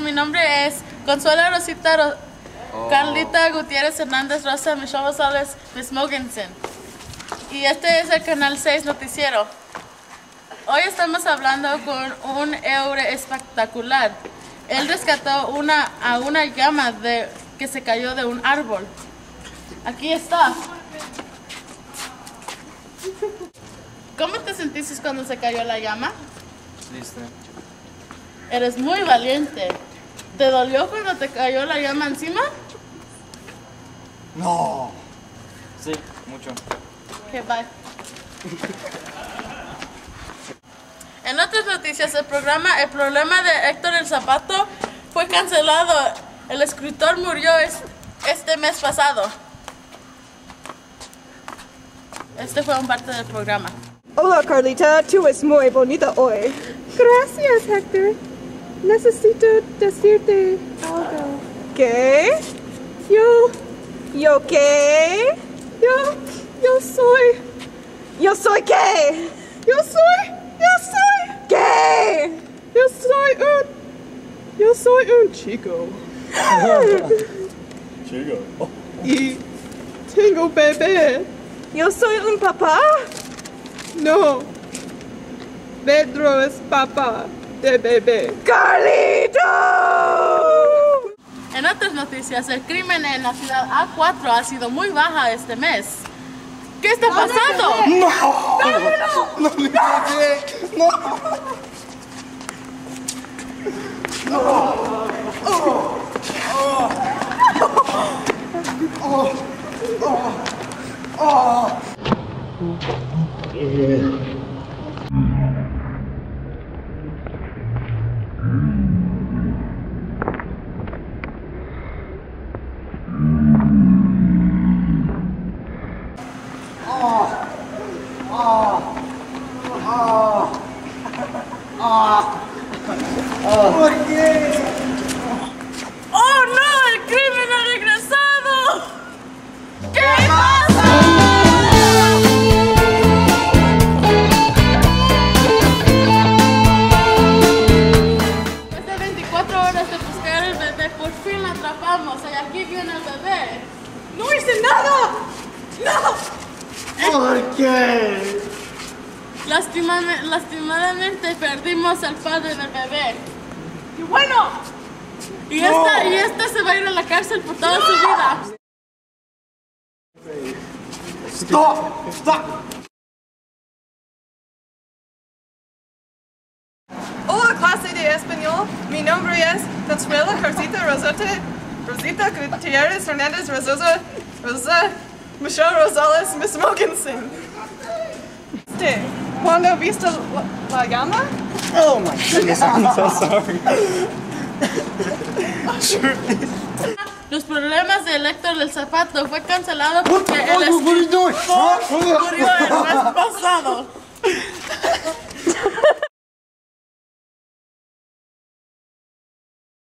Mi nombre es Consuelo Rosita Carlita Gutiérrez Hernández Rosa, Michelle Rosales, Miss Mogensen. Y este es el Canal 6 Noticiero. Hoy estamos hablando con un héroe espectacular. Él rescató a una llama que se cayó de un árbol. Aquí está. ¿Cómo te sentiste cuando se cayó la llama? Triste. Eres muy valiente. ¿Te dolió cuando te cayó la llama encima? No. Sí, mucho. Okay, bye. En otras noticias, el problema de Héctor el Zapato fue cancelado. El escritor murió este mes pasado. Este fue un parte del programa. Hola Carlita, tú es muy bonita hoy. Gracias, Héctor. Necesito decirte algo. ¿Qué? ¿Yo qué? Yo soy qué? ¿Qué? Yo soy un chico. Chico. Y tengo bebé. ¿Yo soy un papá? No. Pedro es papá de bebé. ¡Carlito! En otras noticias, el crimen en la ciudad A4 ha sido muy baja este mes. ¿Qué está pasando? ¡Oh no! ¡El crimen ha regresado! ¿Qué pasa? Después de 24 horas de buscar el bebé, por fin la atrapamos. Y aquí viene el bebé. ¡No hice nada! ¡No! ¿Por qué? Lastimadamente perdimos al padre del bebé. ¡Y bueno! Y esta se va a ir a la cárcel por toda su vida. Stop! Hola clase de español, mi nombre es Consuelo Rosita Gutiérrez Hernández Rosa, Michelle Rosales, Miss Mogensen. ¿Cuándo viste la llama? Oh my goodness, I'm so sorry. Los problemas de Héctor el Zapato fue cancelado porque el escritor murió el mes pasado.